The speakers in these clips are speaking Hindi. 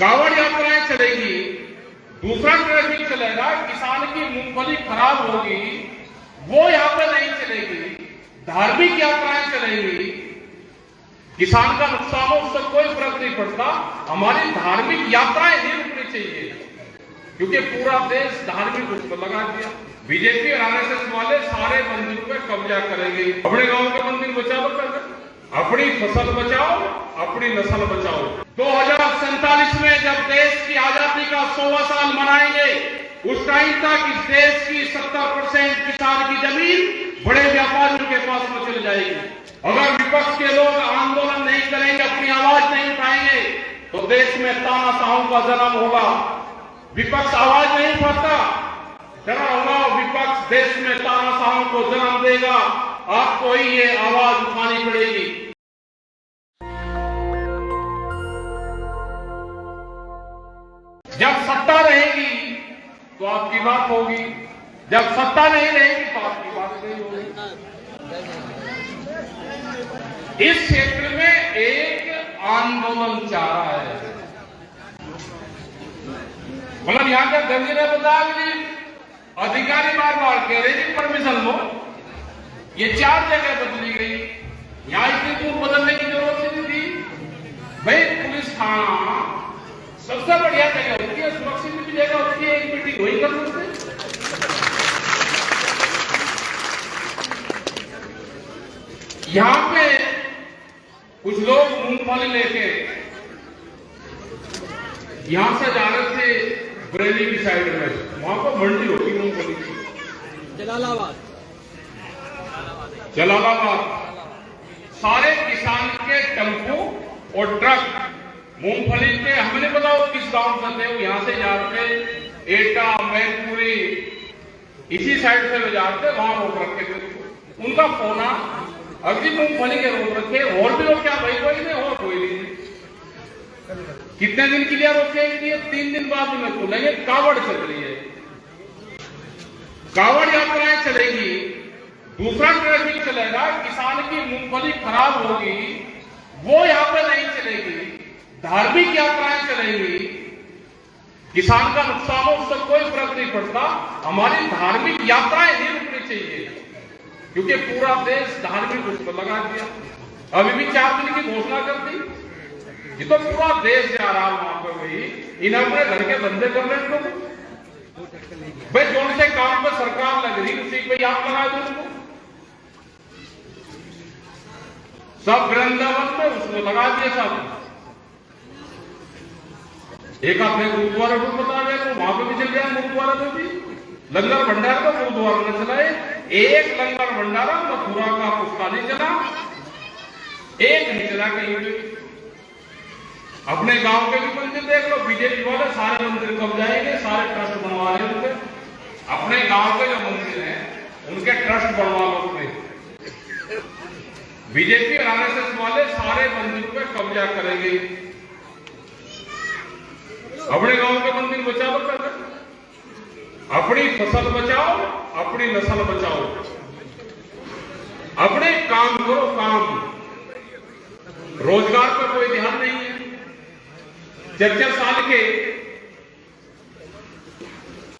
कावड़ यात्राएं चलेगी, दूसरा ट्रैफिक चलेगा, किसान की मूंगफली खराब होगी वो यहां पर नहीं चलेगी, धार्मिक यात्राएं चलेंगी, किसान का नुकसान हो उससे कोई फर्क नहीं पड़ता। हमारी धार्मिक यात्राएं नहीं रुकनी चाहिए क्योंकि पूरा देश धार्मिक रूप पर लगा दिया। बीजेपी और आरएसएस वाले सारे मंदिरों पे कब्जा करेंगे। अपने गांव के मंदिर बचाओ, अपनी फसल बचाओ, अपनी नस्ल बचाओ। 2047 में जब देश की आजादी का 100वां साल मनाएंगे उस टाइम तक इस देश की 70% किसान की जमीन बड़े व्यापारियों के पास में चली जाएगी। अगर विपक्ष के लोग आंदोलन नहीं करेंगे, अपनी आवाज नहीं उठाएंगे तो देश में तानाशाहों का जन्म होगा। विपक्ष आवाज नहीं उठाता, डरा होगा विपक्ष देश में तानाशाहों को जन्म देगा। आपको ही ये आवाज उठानी पड़ेगी। जब सत्ता रहेगी तो आपकी बात होगी, जब सत्ता नहीं रहेगी तो आपकी बात नहीं होगी। इस क्षेत्र में एक आंदोलन चाह रहा है, मतलब यहां के दर्जी ने बताया कि अधिकारी बार बार कह रहे जी परमिशन लो, ये 4 जगह बदली गई, यहां इतनी दूर बदलने की जरूरत नहीं थी। भाई पुलिस थाना सबसे बढ़िया जगह होती है, सुरक्षित भी जगह होती है, एक मीटिंग वही कर सकते। यहां पे कुछ लोग मूंगफली लेके यहां से जा रहे थे बरेली की साइड में, वहां पर मंडी होती मूंगफली की, जलालाबाद सारे किसान के टेम्पो और ट्रक मूंगफली के, हमें नहीं पता वो किस गांव से थे, वो यहां से जा रहे थे एटा मैनपुरी इसी साइड से ले जाते थे, वहां रोक रखे थे। उनका फोन अभी मूंगफली के रोक रखे, और भी लोग क्या भाई कोई नहीं और कोई नहीं। कितने दिन के लिए रोकेंगे? 3 दिन बाद में खुलेंगे। कावड़ चल रही है, कावड़ यात्राएं चलेगी, दूसरा ट्रैफिक चलेगा, किसान की मूंगफली खराब होगी वो यहां पर नहीं चलेगी, धार्मिक यात्राएं चलेंगी, किसान का नुकसान हो उससे कोई फर्क नहीं पड़ता। हमारी धार्मिक यात्राएं नहीं रुकनी चाहिए क्योंकि पूरा देश धार्मिक रूप पर लगा दिया। अभी भी 4 दिन की घोषणा कर दी, ये तो पूरा देश जा रहा है वहां पर। वही इन अपने घर के धंधे कर रहे हैं भाई, जो से काम पर सरकार लग रही उसी पे आप लगा दो उसको, सब वृंदावन में उसको लगा दिया सब। एक आपने गुरुद्वारा को बता दिया तो वहां पर भी चल गया, गुरुद्वारा में भी लंगर भंडार का गुरुद्वारा ने चलाए। एक लंगर भंडारा मथुरा का उसका नहीं चला, एक नहीं चला कहीं भी। अपने गांव के भी मंदिर देख लो, बीजेपी वाले सारे मंदिर कब जाएंगे, सारे ट्रस्ट बनवा रहे उनके। अपने गांव के जो मंदिर हैं उनके ट्रस्ट बनवा लो अपने। बीजेपी और आरएसएस वाले सारे मंदिरों पे कब्जा करेंगे। अपने गांव के मंदिर बचाओ, अपनी फसल बचाओ, अपनी नस्ल बचाओ, अपने काम करो काम। रोजगार पर कोई ध्यान नहीं है। 4 साल के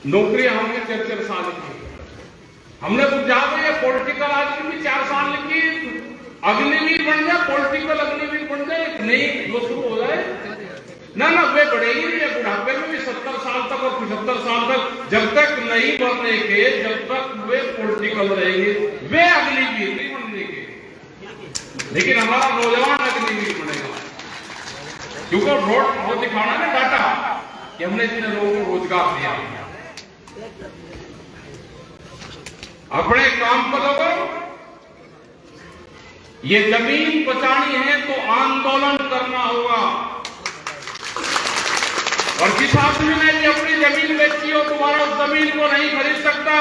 नौकरियां हमने 4 साल की, हमने बुझा ये पॉलिटिकल आदमी भी 4 साल की अग्निवीर बन जाए, पॉलिटिकल अग्निवीर बन जाए, एक नई जो शुरू हो जाए ना वे बढ़ेगी नहीं। बुढ़ापे में भी 70 साल तक और 75 साल तक जब तक नहीं बनने के, जब तक वे पॉलिटिकल रहेंगे, वे अग्निवीर नहीं बनने के। लेकिन हमारा नौजवान अग्निवीर बनेगा क्योंकि रोड दिखाना ना डाटा कि हमने इतने लोगों को रोजगार दिया। अपने काम पर लोगों ये जमीन बचानी है तो आंदोलन करना होगा। और जिस आदमी ने भी अपनी जमीन बेची हो तुम्हारा उस जमीन को नहीं खरीद सकता।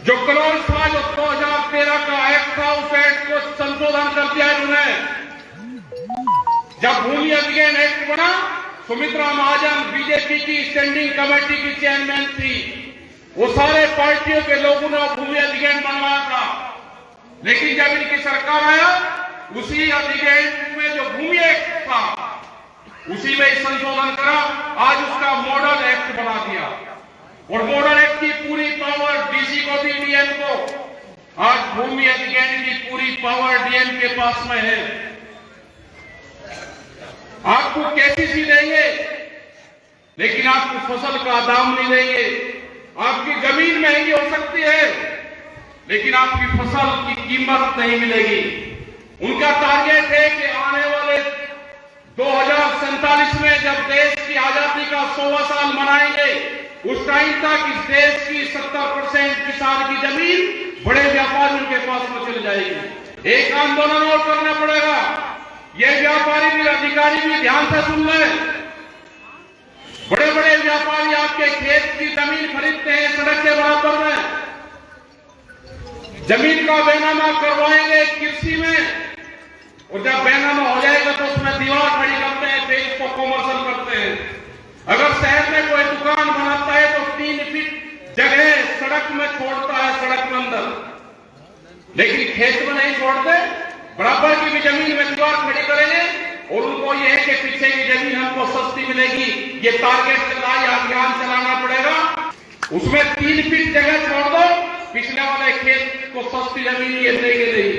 जो क्लोज था, जो 2013 का एक्ट था, उस एक्ट को संशोधन कर दिया इन्होंने। जब भूमि अधिग्रहण एक्ट बना, सुमित्रा महाजन बीजेपी की स्टैंडिंग कमेटी की चेयरमैन थी, वो सारे पार्टियों के लोगों ने भूमि अधिग्रहण बनवाया था। लेकिन जब इनकी सरकार आया, उसी अधिग्रहण में जो भूमि एक्ट था उसी में संशोधन करा, आज उसका मॉडल एक्ट बना दिया और मॉडल एक्ट की पूरी पावर डीसी को दी, डीएम को। आज भूमि अधिग्रहण की पूरी पावर डीएम के पास में है। आपको केसीसी देंगे लेकिन आपको फसल का दाम नहीं देंगे। आपकी जमीन महंगी हो सकती है लेकिन आपकी फसल की कीमत नहीं मिलेगी। उनका टारगेट है कि आने वाले 2047 में जब देश की आजादी का 100वां साल मनाएंगे, उस टाइम तक इस देश की 70% किसान की जमीन बड़े व्यापारियों के पास में चली जाएगी। एक आंदोलन और करना पड़ेगा। ये व्यापारी भी, अधिकारी भी ध्यान से सुन लें। बड़े बड़े व्यापारी आपके खेत की जमीन खरीदते हैं सड़क के बराबर में, जमीन का बैनामा करवाएंगे कृषि में, और जब बैनामा हो जाएगा तो उसमें दीवार खड़ी करते हैं, फिर इसको कॉमर्शियल करते हैं। अगर शहर में कोई दुकान बनाता है तो 3 फीट जगह सड़क में छोड़ता है, सड़क के अंदर, लेकिन खेत में नहीं छोड़ते। बराबर की भी जमीन में दीवार खड़ी करेंगे और उनको ये है कि पीछे की जमीन हमको सस्ती मिलेगी। ये टारगेट चला, ये अभियान चलाना पड़ेगा। उसमें 3 फीट जगह छोड़ दो, पिछले वाले खेत को सस्ती जमीन ये देंगे नहीं।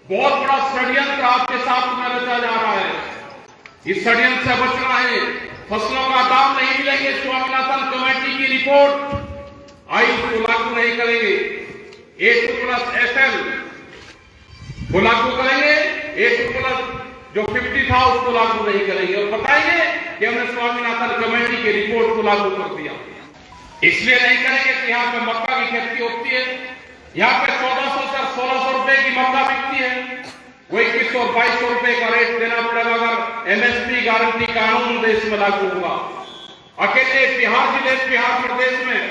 बहुत बड़ा षड्यंत्र आपके साथ में रचा जा रहा है। इस षड्यंत्र से बचना है। फसलों का दाम नहीं मिलेंगे, स्वामीनाथन कमेटी की रिपोर्ट आई, उसको लागू नहीं करेंगे। A2+SL को लागू करेंगे, A2+ जो 50 था उसको लागू नहीं करेंगे और बताएंगे कि हमने स्वामीनाथन कमेटी की रिपोर्ट को लागू कर दिया। इसलिए नहीं करेंगे कि यहाँ पे मक्का की खेती होती है, यहाँ पे 1400 से 1600 रुपए की मक्का बिकती है, वो 2100 और 2200 रुपए का रेट देना पड़ेगा अगर MSP गारंटी कानून देश में लागू होगा। अकेले बिहार प्रदेश में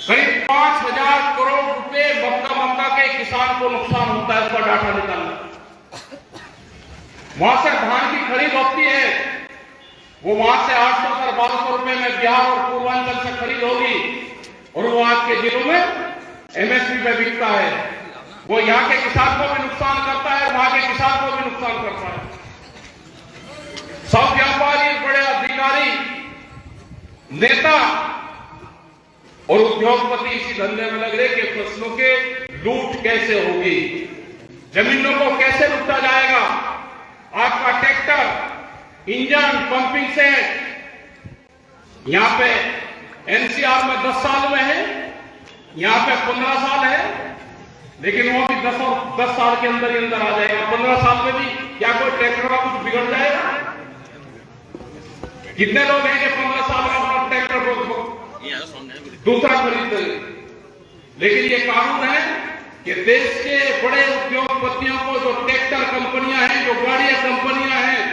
करीब 5000 करोड़ रुपए मक्का के किसान को नुकसान होता है। उसका डाटा निकालना, वहां से धान की खरीद होती है, वो वहां से 800 से 1200 रुपए में बिहार और पूर्वांचल से खरीद होगी और वो आपके जिलों में MSP पे बिकता है। वो यहाँ के किसान को भी नुकसान करता है, वहां के किसान को भी नुकसान करता है। सब व्यापारी, बड़े अधिकारी, नेता और उद्योगपति इसी धंधे में लग रहे कि फसलों के लूट कैसे होगी, जमीनों को कैसे लूटा जाएगा। आपका ट्रैक्टर, इंजन, पंपिंग सेट यहाँ पे NCR में 10 साल में है, यहाँ पे 15 साल है, लेकिन वो भी 10 साल के अंदर ही अंदर आ जाएगा। 15 साल में भी क्या कोई ट्रैक्टर का कुछ बिगड़ जाएगा? कितने लोग हैं कि 15 साल में अपना ट्रैक्टर को दूसरा खरीद देंगे? लेकिन ये कानून है कि देश के बड़े उद्योगपतियों को, जो ट्रैक्टर कंपनियां हैं, जो गाड़ियां कंपनियां हैं,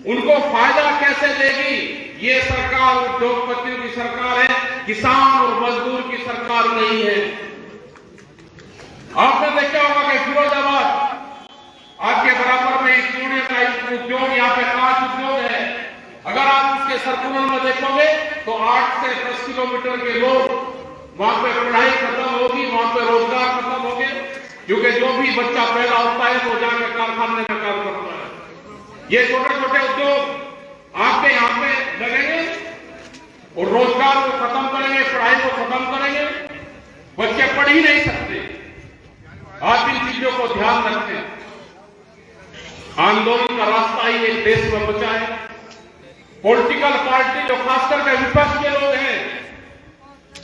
उनको फायदा कैसे देगी? ये सरकार उद्योगपतियों की सरकार है, किसान और मजदूर की सरकार नहीं है। आपने देखा होगा कि फिरोजाबाद आपके बराबर में एक चूड़ियों का उद्योग, यहाँ पे कांच उद्योग है। अगर आप उसके सर्कुलर में देखोगे तो 8 से 10 किलोमीटर के लोग वहां पे पढ़ाई खत्म होगी, वहां पे रोजगार खत्म हो गए, क्योंकि जो भी बच्चा पैदा होता है वो जाकर कारखाने में काम करता है। ये छोटे छोटे उद्योग आपके यहाँ पे लगेंगे और रोजगार को खत्म करेंगे, पढ़ाई को खत्म करेंगे। बच्चे पढ़ ही नहीं सकते। आप इन चीजों को ध्यान रखें। आंदोलन का रास्ता ही एक देश में बचा है। पॉलिटिकल पार्टी जो खासकर के विपक्ष के लोग हैं,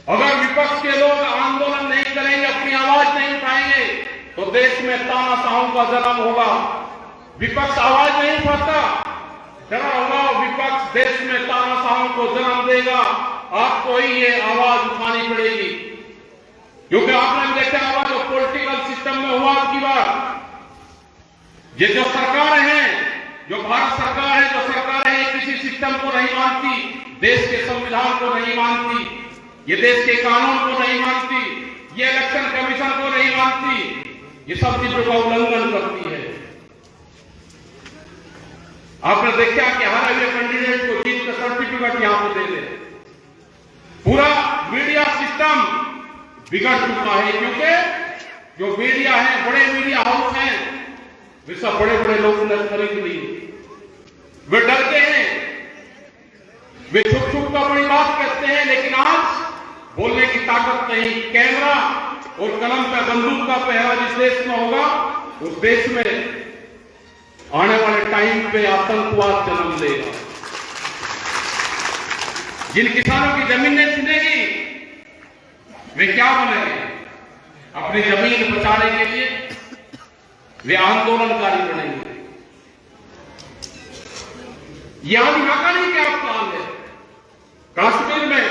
अगर विपक्ष के लोग आंदोलन नहीं करेंगे, अपनी आवाज नहीं उठाएंगे, तो देश में तानाशाहों का जन्म होगा। विपक्ष आवाज नहीं उठाता, डरा होगा विपक्ष देश में तानाशाहों को जन्म देगा। आपको ही ये आवाज उठानी पड़ेगी, क्योंकि आपने देखा होगा जो पॉलिटिकल सिस्टम में हुआ की बार, ये जो सरकार है, जो भारत सरकार है, जो सरकार है, किसी सिस्टम को नहीं मानती, देश के संविधान को नहीं मानती, ये देश के कानून को नहीं मानती, ये इलेक्शन कमीशन को नहीं मानती, ये सब चीजों का उल्लंघन करती है। आपने देखा कि हर अगले कैंडिडेट को जीत का सर्टिफिकेट यहां पर दे दे। पूरा मीडिया सिस्टम बिगड़ चुका है, क्योंकि जो मीडिया है, बड़े मीडिया हाउस हैं, वे सब बड़े बड़े लोगों ने खरीद ली। वे डरते हैं, वे छुप छुप कर बड़ी बात कहते हैं, लेकिन आज बोलने की ताकत नहीं। कैमरा और कलम पे बंदूक का पहरा जिस देश में होगा, उस देश में आने वाले टाइम पे आतंकवाद जन्म लेगा। जिन किसानों की जमीनें छिनेगी, वे क्या बनेंगे? अपनी जमीन बचाने के लिए वे आंदोलनकारी बनेंगे। यहां यहाँ का नहीं क्या प्लान है? कश्मीर में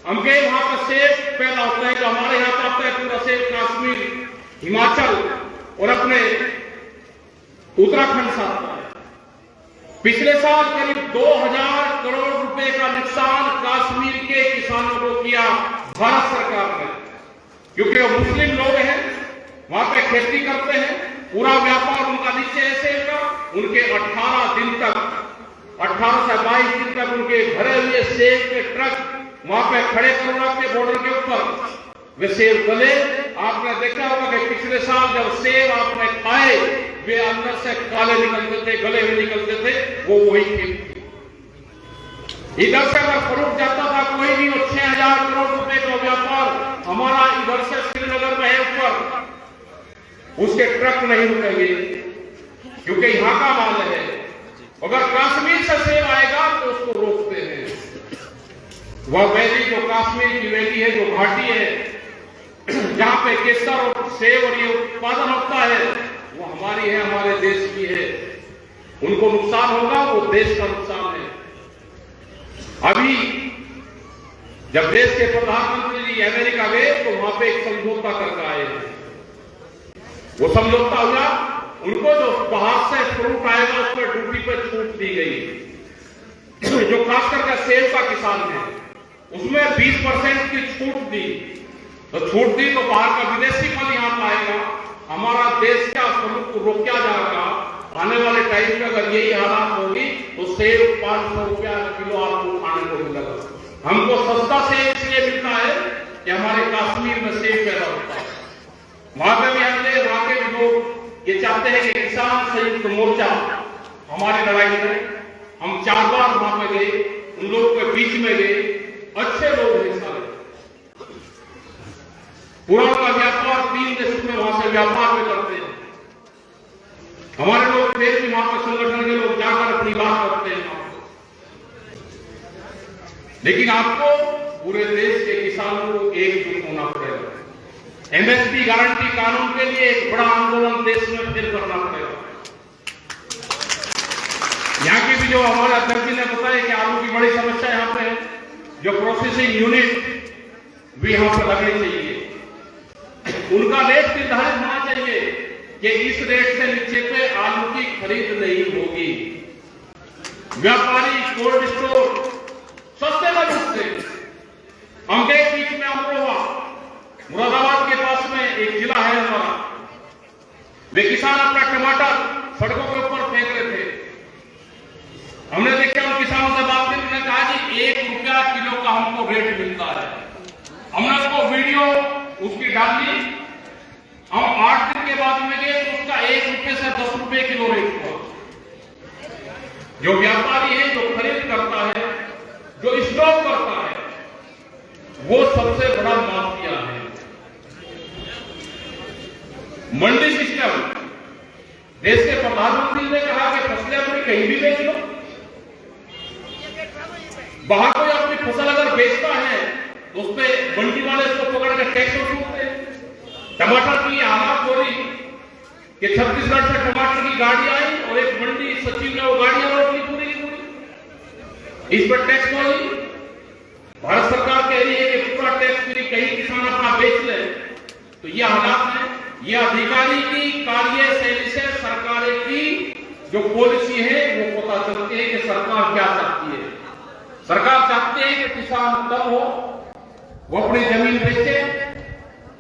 हम गए, वहां पर सेब पैदा होता है, तो हमारे यहां पर आता है पूरा सेब कश्मीर, हिमाचल और अपने उत्तराखंड से आता है। पिछले साल करीब 2000 करोड़ रुपए का नुकसान कश्मीर के किसानों को किया भारत सरकार ने, क्योंकि वो मुस्लिम लोग हैं, वहां पे खेती करते हैं, पूरा व्यापार उनका नीचे है सेब का। उनके 18 दिन तक 18 से 22 दिन तक उनके भरे हुए सेब के ट्रक वहां पे खड़े करोड़ा के बॉर्डर के ऊपर वे सेब गले। आपने देखा होगा कि पिछले साल जब सेब आपने खाए, वे अंदर से काले निकलते थे, गले हुए निकलते थे, वो वही खेत थी। इधर से अगर फरूक जाता था कोई भी, 6000 करोड़ रुपए का व्यापार हमारा इधर से श्रीनगर में है ऊपर, उसके ट्रक नहीं रुकेंगे, क्योंकि यहां का माल है। अगर कश्मीर से सेब आएगा तो उसको रोकते हैं। वह वैली जो कश्मीर की वैली है, जो घाटी है, जहां पे केसर और सेब और ये उत्पादन होता है, वो हमारी है, हमारे देश की है। उनको नुकसान होगा, वो देश का नुकसान है। अभी जब देश के प्रधानमंत्री जी अमेरिका गए, तो वहां पे एक समझौता करके आए हैं। वो समझौता हुआ, उनको जो बाहर से फ्रूट आएगा उस पर ड्यूटी पर छूट दी गई। जो खास करके सेब का किसान है, उसमें 20% की छूट दी। तो छूट दी तो बाहर का विदेशी फल यहां पाएगा, हमारा देश का स्वरूप को रोका जाएगा। आने वाले टाइम में अगर यही हालात होगी तो सेब 500 रुपया किलो आपको खाने को मिलेगा। हमको सस्ता सेब इसलिए मिलता है कि हमारे कश्मीर में सेब पैदा होता है। वहां पे भी हमने, वहां के भी लोग ये चाहते हैं कि किसान संयुक्त मोर्चा हमारी लड़ाई में, हम 4 बार वहां पे गए, उन लोगों के बीच में गए, अच्छे लोग हैं सारे। पूरा का व्यापार 3 देशों में वहां से व्यापार में करते हैं। हमारे लोग फिर भी वहां पर संगठन के लोग जाकर अपनी बात करते हैं। लेकिन आपको पूरे देश के किसानों को एकजुट होना पड़ेगा। एमएसपी गारंटी कानून के लिए एक बड़ा आंदोलन देश में फिर करना पड़ेगा। यहाँ की भी जो हमारे अध्यक्ष ने बताया कि आलू की बड़ी समस्या यहाँ पे है, जो प्रोसेसिंग यूनिट भी यहाँ पर लगनी चाहिए। उनका रेट निर्धारित होना चाहिए कि इस रेट से नीचे पे आलू की खरीद नहीं होगी। व्यापारी कोल्ड स्टोर सस्ते में बिकते। हम गए बीच में अमरोहा, मुरादाबाद के पास में एक जिला है हमारा, वे किसान अपना टमाटर सड़कों के ऊपर फेंक रहे थे। हमने देखा, उन किसानों से बात की, उन्होंने कहा जी 1 रुपया किलो का हमको रेट मिलता है। हमने उसको वीडियो उसकी डाल दी। हम 8 दिन के बाद में गए तो उसका 1 रुपये से 10 रुपये किलो रेट हुआ। जो व्यापारी है, जो खरीद करता है, जो स्टॉक करता है, वो सबसे बड़ा माफिया है। मंडी सिस्टम, देश के प्रधानमंत्री ने कहा कि फसलें अपनी कहीं भी बेच लो। बाहर कोई अपनी फसल अगर बेचता है तो उस पर मंडी वाले उसको पकड़ के टैक्स वसूलते हैं। टमाटर की हालात हो रही कि छत्तीसगढ़ से टमाटर की गाड़ी आई और एक मंडी सचिव ने वो गाड़ियां रोक ली पूरी की पूरी। इस पर टैक्स हो रही। भारत सरकार कह रही है कि पूरा टैक्स फ्री, कहीं किसान अपना बेच ले। तो ये हालात है। ये अधिकारी की कार्यशैली से सरकार की जो पॉलिसी है वो पता चलती है कि सरकार क्या चाहती है। सरकार चाहती है कि किसान तब हो, वो अपनी जमीन बेचे,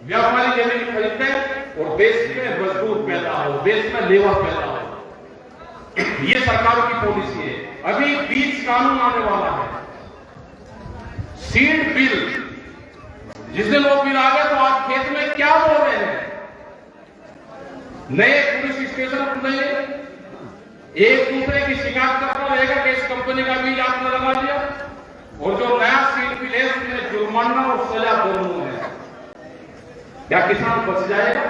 व्यापारी जमीन खरीदे और देश में मजदूर पैदा हो, देश में लेबर पैदा हो। ये सरकारों की पॉलिसी है। अभी बीज कानून आने वाला है, सीड बिल। जिस दिन वो बिल आ गया तो आप खेत में क्या बोल रहे हैं? नए पुलिस स्टेशन खुले, एक दूसरे की शिकायत करता रहेगा देने का बीज आपने लगा दिया, और जो नया सीड मिले उसमें जुर्माना और सजा दोनों है। क्या किसान बच जाएगा?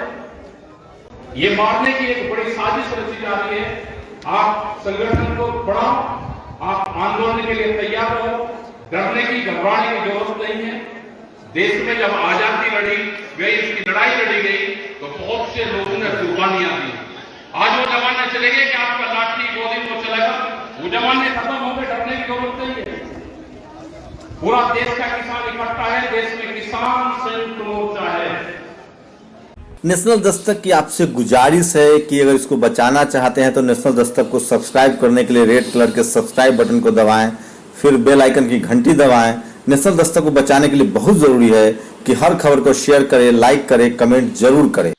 ये मारने की एक बड़ी साजिश रची जा रही है। आप संगठन को बढ़ाओ, आप आंदोलन के लिए तैयार रहो, डरने की घबराने की जरूरत नहीं है। देश में जब आजादी लड़ी गई, इसकी लड़ाई लड़ी गई, तो बहुत से लोगों ने कुर्बानियां दी। आज वो जमाने चले गए कि आपका लाठी गोली को चलेगा, वो जमाने खत्म हो गए, डरने की जरूरत नहीं है। पूरा देश का किसान इकट्ठा है, देश में किसान संयुक्त मोर्चा है। नेशनल दस्तक की आपसे गुजारिश है कि अगर इसको बचाना चाहते हैं तो नेशनल दस्तक को सब्सक्राइब करने के लिए रेड कलर के सब्सक्राइब बटन को दबाएं, फिर बेल आइकन की घंटी दबाएं। नेशनल दस्तक को बचाने के लिए बहुत जरूरी है कि हर खबर को शेयर करें, लाइक करें, कमेंट जरूर करें।